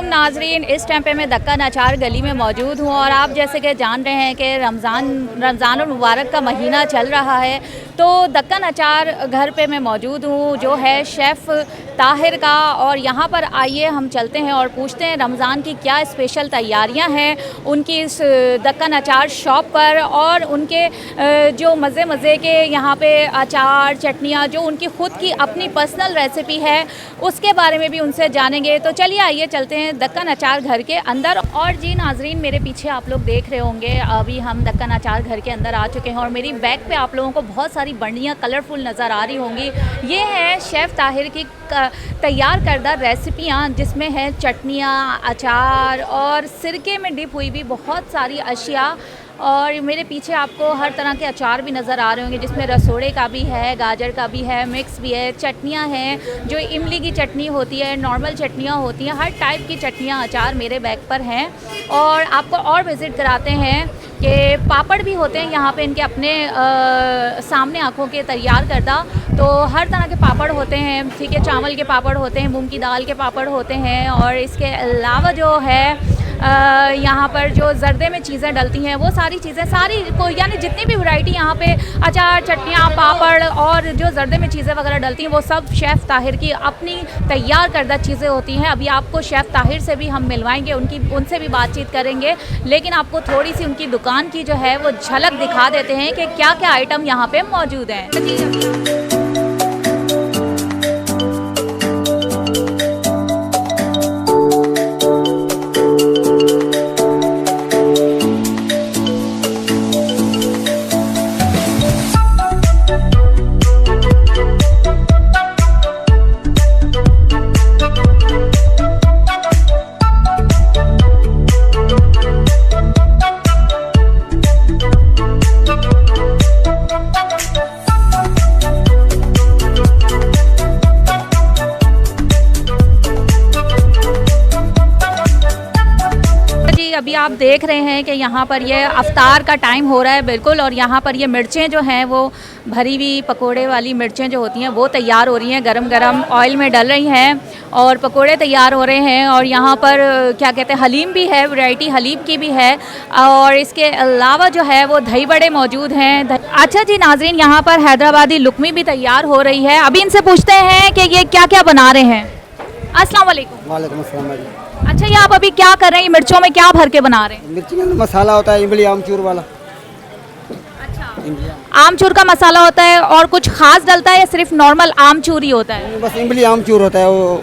नाजरीन, इस टाइम पे मैं दक्कन अचार गली में मौजूद हूँ और आप जैसे कि जान रहे हैं कि रमज़ान और मुबारक का महीना चल रहा है, तो दक्कन अचार घर पे मैं मौजूद हूँ जो है शेफ़ ताहिर का। और यहाँ पर आइए हम चलते हैं और पूछते हैं रमज़ान की क्या स्पेशल तैयारियाँ हैं उनकी इस दक्कन अचार शॉप पर, और उनके जो मज़े के यहाँ पे अचार चटनियाँ जो उनकी ख़ुद की अपनी पर्सनल रेसिपी है उसके बारे में भी उनसे जानेंगे। तो चलिए आइए चलते हैं दक्कन अचार घर के अंदर। और जी नाजरीन, मेरे पीछे आप लोग देख रहे होंगे अभी हम दक्कन अचार घर के अंदर आ चुके हैं और मेरी बैक पे आप लोगों को बहुत सारी बंडियाँ कलरफुल नज़र आ रही होंगी। ये है शेफ़ ताहिर की तैयार करदा रेसिपियाँ जिसमें है चटनियाँ, अचार और सिरके में डिप हुई भी बहुत सारी अशिया। और मेरे पीछे आपको हर तरह के अचार भी नज़र आ रहे होंगे जिसमें रसोड़े का भी है, गाजर का भी है, मिक्स भी है, चटनियाँ हैं जो इमली की चटनी होती है, नॉर्मल चटनियाँ होती हैं, हर टाइप की चटनियाँ अचार मेरे बैग पर हैं। और आपको और विज़िट कराते हैं कि पापड़ भी होते हैं यहाँ पे इनके अपने सामने आँखों के तैयार करदा। तो हर तरह के पापड़ होते हैं, ठीक है, चावल के पापड़ होते हैं, मूंग की दाल के पापड़ होते हैं, और इसके अलावा जो है यहाँ पर जो जर्दे में चीज़ें डलती हैं वो सारी चीज़ें सारी को यानी जितनी भी वैरायटी यहाँ पे अचार, चटनियाँ, पापड़ और जो जर्दे में चीज़ें वगैरह डलती हैं वो सब शेफ़ ताहिर की अपनी तैयार करदा चीज़ें होती हैं। अभी आपको शेफ़ ताहिर से भी हम मिलवाएंगे, उनसे भी बातचीत करेंगे, लेकिन आपको थोड़ी सी उनकी दुकान की जो है वो झलक दिखा देते हैं कि क्या क्या आइटम यहाँ पर मौजूद हैं। अभी आप देख रहे हैं कि यहाँ पर ये अफ्तार का टाइम हो रहा है बिल्कुल, और यहाँ पर ये मिर्चें जो हैं वो भरी हुई पकोड़े वाली मिर्चें जो होती हैं वो तैयार हो रही हैं, गरम गरम ऑयल में डल रही हैं और पकोड़े तैयार हो रहे हैं। और यहाँ पर क्या कहते हैं, हलीम भी है, वैरायटी हलीम की भी है, और इसके अलावा जो है वो दही बड़े मौजूद हैं। अच्छा जी नाजरीन, यहाँ पर हैदराबादी लुकमी भी तैयार हो रही है। अभी इनसे पूछते हैं कि ये क्या क्या बना रहे हैं। अस्सलाम वालेकुम। वालेकुम अस्सलाम। अच्छा, ये आप अभी क्या कर रहे हैं, मिर्चों में क्या भर के बना रहे हैं? मिर्ची में मसाला होता है इमली आमचूर वाला। अच्छा, आमचूर का मसाला होता है और कुछ खास डलता है या सिर्फ नॉर्मल आमचूर ही होता है? बस इमली आमचूर होता है, वो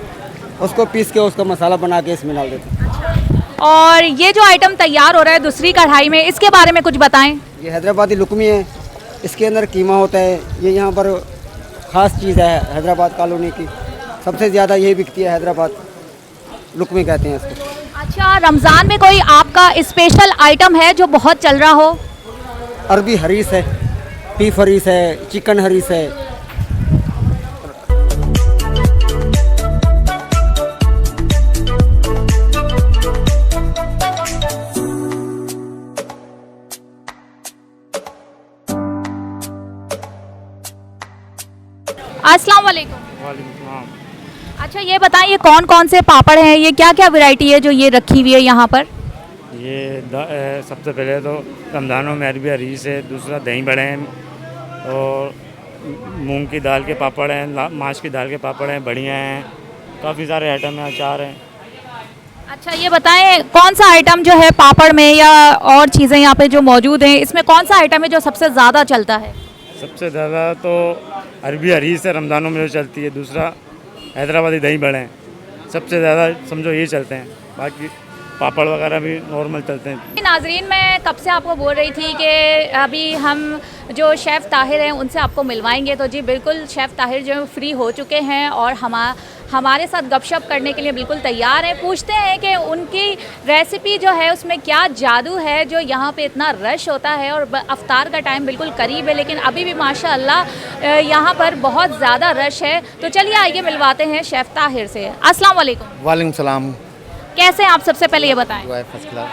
उसको पीस के उसका मसाला बना के इसमें डाल देते हैं। अच्छा। और ये जो आइटम तैयार हो रहा है दूसरी कढ़ाई में, इसके बारे में कुछ बताएं। ये हैदराबादी लुकमी है, इसके अंदर कीमा होता है। ये यहाँ पर ख़ास चीज़ है हैदराबाद कॉलोनी की, सबसे ज़्यादा यही बिकती है, हैदराबाद लुकमी कहते हैं इसको। अच्छा, रमज़ान में कोई आपका स्पेशल आइटम है जो बहुत चल रहा हो? अरबी हरीस है, बीफ हरीस है, चिकन हरीस है। अस्सलाम वालेकुम। वालेकुम। अच्छा, ये बताएं ये कौन कौन से पापड़ हैं, ये क्या क्या वैरायटी है जो ये रखी हुई है यहाँ पर? ये सबसे पहले तो रमज़ानों में अरबी हरीस है, दूसरा दही बड़े हैं, और मूंग की दाल के पापड़ हैं, माश की दाल के पापड़ हैं, बढ़िया हैं, काफ़ी सारे आइटम हैं, अचार हैं। अच्छा, ये बताएं कौन सा आइटम जो है पापड़ में या और चीज़ें यहाँ पे जो मौजूद हैं, इसमें कौन सा आइटम है जो सबसे ज़्यादा चलता है? सबसे ज़्यादा तो अरबी हरीस है, रमज़ानों में जो चलती है, दूसरा हैदराबादी दही बड़े हैं, सबसे ज़्यादा समझो ये चलते हैं, बाकी पापड़ वगैरह भी नॉर्मल चलते हैं। नाजरीन, मैं कब से आपको बोल रही थी कि अभी हम जो शेफ़ ताहिर हैं उनसे आपको मिलवाएंगे, तो जी बिल्कुल शेफ़ ताहिर जो फ्री हो चुके हैं और हमारे साथ गपशप करने के लिए बिल्कुल तैयार हैं। पूछते हैं कि उनकी रेसिपी जो है उसमें क्या जादू है जो यहाँ पे इतना रश होता है, और अफ्तार का टाइम बिल्कुल करीब है लेकिन अभी भी माशाअल्लाह यहाँ पर बहुत ज़्यादा रश है। तो चलिए आइए मिलवाते हैं शेफ़ ताहिर से। अस्सलाम वालेकुम। वालेकुम सलाम। कैसे हैं आप, सबसे पहले ये बताएं। First class.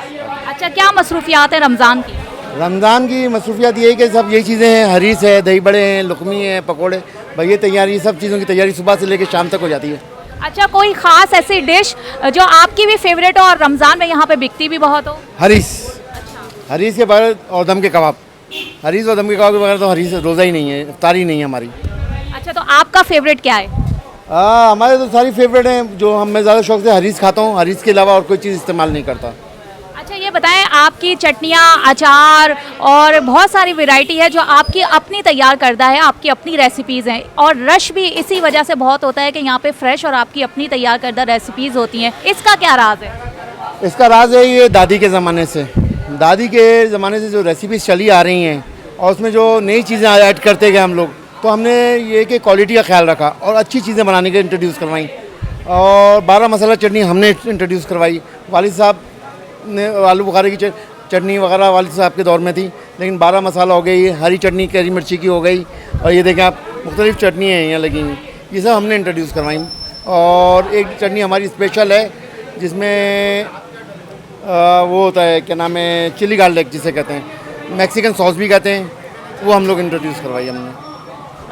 अच्छा, क्या मसरूफियात है रमज़ान की? रमज़ान की मसरूफियात ये है कि सब यही चीज़ें हैं, हरीस है, दही बड़े हैं, लुकमी है, पकोड़े, भाई ये तैयारी, सब चीज़ों की तैयारी सुबह से लेकर शाम तक हो जाती है। अच्छा, कोई ख़ास ऐसी डिश जो आपकी भी फेवरेट हो और रमज़ान में यहाँ पे बिकती भी बहुत हो? हरीस, हरीस के बगैर और दम के कबाब, हरीस और दम के कबाब के बगैर तो हरीस रोज़ा ही नहीं है, इफ्तारी नहीं है हमारी। अच्छा, तो आपका फेवरेट क्या है? हमारे तो सारी फेवरेट हैं, जो हम मैं ज़्यादा शौक से हरीस खाता हूँ, हरीस के अलावा और कोई चीज़ इस्तेमाल नहीं करता। अच्छा, ये बताएं, आपकी चटनियाँ, अचार और बहुत सारी वैरायटी है जो आपकी अपनी तैयार करदा है, आपकी अपनी रेसिपीज़ हैं, और रश भी इसी वजह से बहुत होता है कि यहाँ पे फ्रेश और आपकी अपनी तैयार करदा रेसिपीज़ होती हैं। इसका क्या राज है? इसका राज है ये दादी के ज़माने से, दादी के ज़माने से जो रेसिपीज़ चली आ रही हैं और उसमें जो नई चीज़ें ऐड करते गए हम लोग, तो हमने ये कि क्वालिटी का ख्याल रखा और अच्छी चीज़ें बनाने के इंट्रोड्यूस करवाई। और 12 मसाला चटनी हमने इंट्रोड्यूस करवाई। वालिद साहब ने आलू बुखारे की चटनी वगैरह वालिद साहब के दौर में थी, लेकिन 12 मसाला हो गई, हरी चटनी करी मिर्ची की हो गई, और ये देखें आप मुख्तलिफ़ चटनी हैं यहाँ लगी हुई, ये सब हमने इंट्रोड्यूस करवाई। और एक चटनी हमारी स्पेशल है जिसमें वो होता है, क्या नाम है, चिली गार्लिक जिसे कहते हैं, मैक्सिकन सॉस भी कहते हैं, वो हम लोग इंट्रोड्यूस करवाई हमने।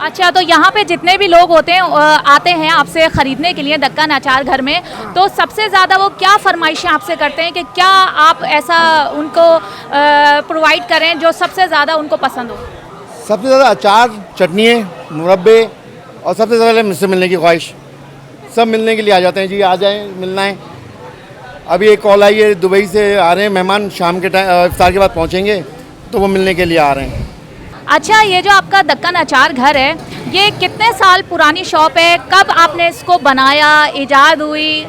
अच्छा, तो यहाँ पे जितने भी लोग होते हैं आते हैं आपसे ख़रीदने के लिए दक्कन अचार घर में, तो सबसे ज़्यादा वो क्या फरमाइशें आपसे करते हैं कि क्या आप ऐसा उनको प्रोवाइड करें जो सबसे ज़्यादा उनको पसंद हो? सबसे ज़्यादा अचार, चटनी, मुरब्बे, और सबसे ज़्यादा मुझसे मिलने की ख्वाहिश। सब मिलने के लिए आ जाते हैं, जी आ जाएँ, मिलना है। अभी एक कॉल आई है, दुबई से आ रहे हैं मेहमान, शाम के टाइम इफ्तार के बाद पहुँचेंगे, तो वो मिलने के लिए आ रहे हैं। अच्छा, ये जो आपका दक्कन अचार घर है, ये कितने साल पुरानी शॉप है? कब आपने इसको बनाया, इजाद हुई?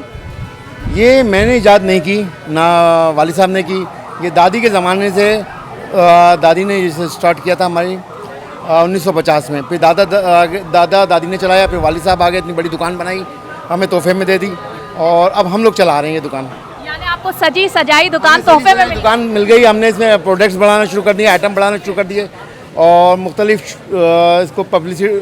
ये मैंने इजाद नहीं की, ना वालिद साहब ने की, ये दादी के ज़माने से दादी ने इसे स्टार्ट किया था हमारी 1950 में। फिर दादा दादी ने चलाया, फिर वालिद साहब आ गए, इतनी बड़ी दुकान बनाई, हमें तोहफे में दे दी, और अब हम लोग चला रहे हैं ये दुकान। यानी आपको सजी सजाई दुकान तोहफे में मिली? दुकान मिल गई, हमने इसमें प्रोडक्ट्स बढ़ाना शुरू कर दिए, आइटम बढ़ाना शुरू कर दिए, और मुख्तलिफ इसको पब्लिसिटी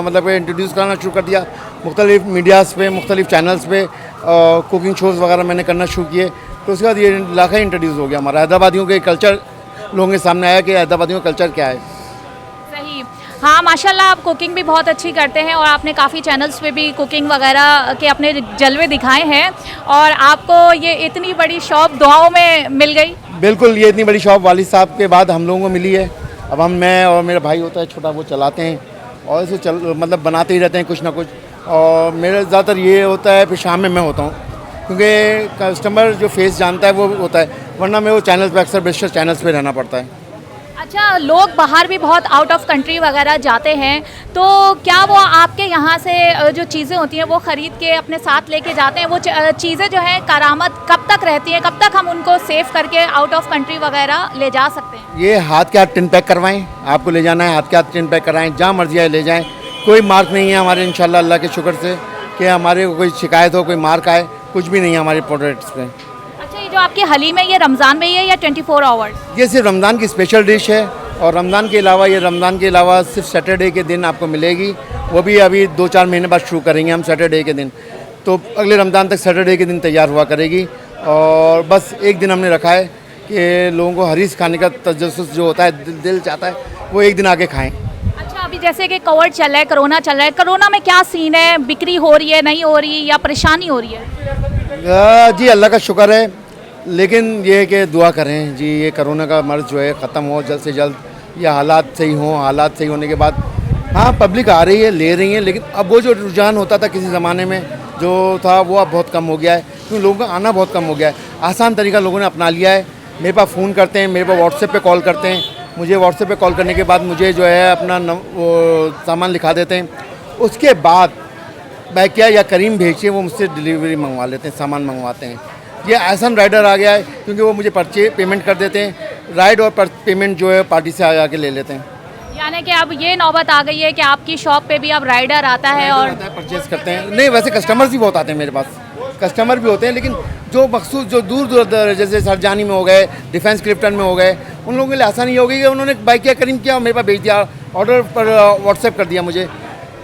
मतलब इंट्रोड्यूस कराना शुरू कर दिया मुख्तलिफ मीडियाज़ पे, मुख्तलिफ चैनल्स पे, कुकिंग शोज़ वगैरह मैंने करना शुरू किए। तो उसके बाद ये इलाका इंट्रोड्यूस हो गया हमारा, हैदराबादियों के कल्चर लोगों के सामने आया कि हैदराबादियों का कल्चर क्या है। सही, हाँ, माशाल्लाह आप कुकिंग भी बहुत अच्छी करते हैं, और आपने काफ़ी चैनल्स पे भी कुकिंग वगैरह के अपने जलवे दिखाए हैं, और आपको ये इतनी बड़ी शॉप दुआओं में मिल गई। बिल्कुल, ये इतनी बड़ी शॉप वालिद साहब के बाद हम लोगों को मिली है। अब मैं और मेरा भाई होता है छोटा, वो चलाते हैं, और इसे मतलब बनाते ही रहते हैं कुछ ना कुछ। और मेरा ज़्यादातर ये होता है, फिर शाम में मैं होता हूँ, क्योंकि कस्टमर जो फेस जानता है वो होता है, वरना मैं वो चैनल्स पे अक्सर बेशतर चैनल्स पे रहना पड़ता है। अच्छा, लोग बाहर भी बहुत आउट ऑफ कंट्री वगैरह जाते हैं, तो क्या वो आपके यहाँ से जो चीज़ें होती हैं वो ख़रीद के अपने साथ लेके जाते हैं? वो चीज़ें जो हैं करामत कब तक रहती हैं, कब तक हम उनको सेव करके आउट ऑफ कंट्री वगैरह ले जा सकते हैं? ये हाथ के हाथ टिन पैक करवाएं, आपको ले जाना है हाथ के हाथ टिन पैक कराएं, जहाँ मर्जी आए ले जाएं, कोई मार्क नहीं है हमारे इंशाल्लाह अल्लाह के शुक्र से कि हमारे को कोई शिकायत हो, कोई मार्क आए, कुछ भी नहीं है हमारे प्रोडक्ट्स पे। अच्छा, ये जो आपकी हलीम है, ये रमज़ान में ही है या 24 आवर्स? ये सिर्फ रमज़ान की स्पेशल डिश है, और रमज़ान के अलावा ये रमज़ान के अलावा सिर्फ सैटरडे के दिन आपको मिलेगी, वो भी अभी 2-4 महीने बाद शुरू करेंगे हम सैटरडे के दिन, तो अगले रमज़ान तक सैटरडे के दिन तैयार हुआ करेगी। और बस एक दिन हमने रखा है कि लोगों को हरीस खाने का तजस्सुस जो होता है, दिल चाहता है वो एक दिन आके खाएँ। अच्छा, अभी जैसे कि कोविड चल रहा है, कोरोना चल रहा है, कोरोना में क्या सीन है? बिक्री हो रही है, नहीं हो रही, या परेशानी हो रही है? जी अल्लाह का शुक्र है, लेकिन ये है कि दुआ करें जी, ये कोरोना का मर्ज़ जो है ख़त्म हो जल्द से जल्द, या हालात सही हों, हालात सही होने के बाद हाँ पब्लिक आ रही है, ले रही है, लेकिन अब वो जो रुझान होता था किसी ज़माने में जो था, वो अब बहुत कम हो गया है, क्योंकि लोगों का आना बहुत कम हो गया है। आसान तरीका लोगों ने अपना लिया है, मेरे पास फ़ोन करते हैं, मेरे पास व्हाट्सएप पे कॉल करते हैं, मुझे व्हाट्सएप पे कॉल करने के बाद मुझे जो है अपना वो सामान लिखा देते हैं, उसके बाद बैकिया या करीम भेजिए, वो मुझसे डिलीवरी मंगवा लेते हैं, सामान मंगवाते हैं। ये आसान राइडर आ गया है, क्योंकि वो मुझे पेमेंट कर देते हैं, राइड और पेमेंट जो है पार्टी से आ के ले लेते हैं। यानी कि अब ये नौबत आ गई है कि आपकी शॉप पे भी अब राइडर आता है और परचेज करते हैं। नहीं, वैसे कस्टमर्स भी बहुत आते हैं मेरे पास, कस्टमर भी होते हैं, लेकिन जो मखसूस जो दूर दूर जैसे सरजानी में हो गए, डिफेंस क्लिफ्टन में हो गए, उन लोगों के लिए आसानी हो गई कि उन्होंने बाइक क्या करीम किया, मेरे पास भेज दिया, ऑर्डर पर व्हाट्सएप कर दिया मुझे,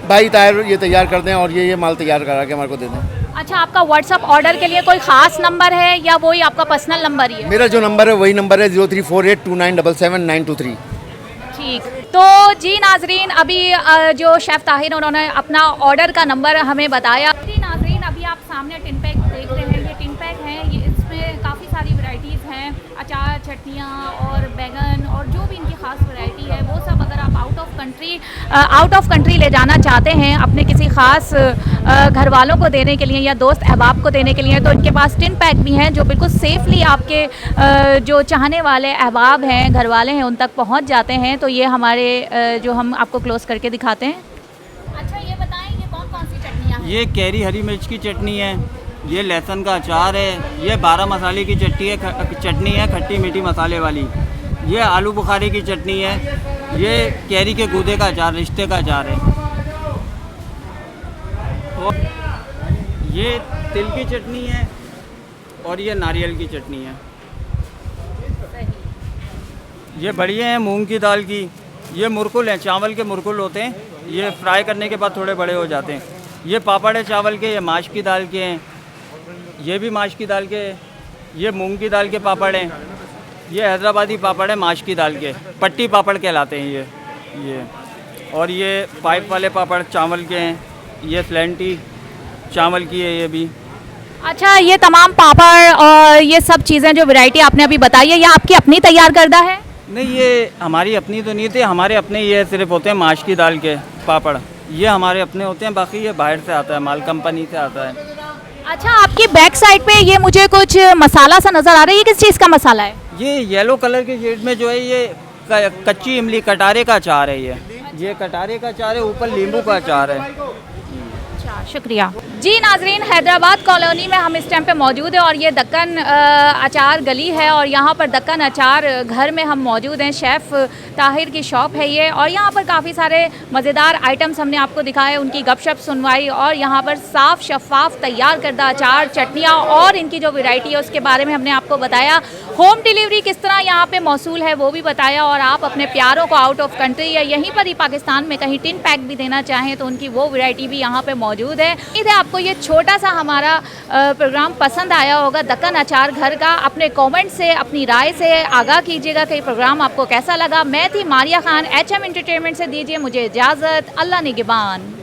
भाई तायर ये तैयार कर दें और ये माल तैयार करा के हमारे को दे दें। अच्छा, आपका व्हाट्सअप ऑर्डर के लिए कोई ख़ास नंबर है या वही आपका पर्सनल नंबर ही है? मेरा जो नंबर है वही नंबर है 034829777923। ठीक, तो जी नाजरीन, अभी जो शेफ़ ताहिर उन्होंने अपना ऑर्डर का नंबर हमें बताया। जी नाजरीन, सामने टिन पैक देख रहे हैं, ये टिन पैक है, ये इसमें काफ़ी सारी वैरायटीज़ हैं, अचार, चटनियाँ और बैगन और जो भी इनकी ख़ास वैरायटी है वो सब अगर आप आउट ऑफ कंट्री ले जाना चाहते हैं अपने किसी ख़ास घर वालों को देने के लिए या दोस्त अहबाब को देने के लिए, तो इनके पास टिन पैक भी हैं जो बिल्कुल सेफली आपके जो चाहने वाले अहबाब हैं, घर वाले हैं, उन तक पहुँच जाते हैं। तो ये हमारे जो हम आपको क्लोज़ करके दिखाते हैं। अच्छा ये बताएं, ये कौन कौन सी चटनियाँ हैं? ये कैरी हरी मिर्च की चटनी है, ये लहसुन का अचार है, ये 12 मसाले की चटनी है खट्टी मीठी मसाले वाली, ये आलू बुखारे की चटनी है, ये कैरी के गूदे का अचार, रिश्ते का अचार है, और ये तिल की चटनी है और ये नारियल की चटनी है। ये बढ़िया है मूंग की दाल की, ये मुरकुल हैं, चावल के मुरकुल होते हैं, ये फ्राई करने के बाद थोड़े बड़े हो जाते हैं। ये पापड़ है चावल के, ये माश की दाल के हैं, ये भी माश की दाल के, ये मूंग की दाल के पापड़ हैं, ये हैदराबादी पापड़ है माश की दाल के, पट्टी पापड़ कहलाते हैं ये। और ये पाइप वाले पापड़ चावल के हैं, ये फ्लैंटी चावल की है ये भी। अच्छा ये तमाम पापड़ और ये सब चीज़ें जो वैरायटी आपने अभी बताई है, ये आपकी अपनी तैयार करदा है? नहीं, ये हमारी अपनी तो नहीं थे, हमारे अपने ये सिर्फ होते हैं माश की दाल के पापड़, ये हमारे अपने होते हैं, बाकी ये बाहर से आता है, माल कंपनी से आता है। अच्छा आपकी बैक साइड पे ये मुझे कुछ मसाला सा नज़र आ रहा है, ये किस चीज़ का मसाला है? ये येलो कलर के शेड में जो है ये कच्ची इमली कटारे का अचार है, ये कटारे का अचार है, ऊपर नींबू का अचार है। अच्छा शुक्रिया जी। नाजरीन हैदराबाद कॉलोनी में हम इस टाइम पे मौजूद है और ये दक्कन अचार गली है और यहाँ पर दक्कन अचार घर में हम मौजूद हैं। शेफ़ ताहिर की शॉप है ये और यहाँ पर काफ़ी सारे मज़ेदार आइटम्स हमने आपको दिखाए, उनकी गपशप सुनवाई और यहाँ पर साफ़ शफाफ तैयार करदा अचार, चटनियाँ और इनकी जो वैरायटी है उसके बारे में हमने आपको बताया। होम डिलीवरी किस तरह यहाँ पे मौसूल है वो भी बताया और आप अपने प्यारों को आउट ऑफ कंट्री या यहीं पर ही पाकिस्तान में कहीं टिन पैक भी देना चाहें तो उनकी वो वैरायटी भी यहाँ पे मौजूद है। उम्मीद है आपको ये छोटा सा हमारा प्रोग्राम पसंद आया होगा दक्कन अचार घर का। अपने कमेंट से अपनी राय से आगाह कीजिएगा कि प्रोग्राम आपको कैसा लगा। मैं थी मारिया खान, HM एंटरटेनमेंट से। दीजिए मुझे इजाज़त। अल्लाह निगहबान।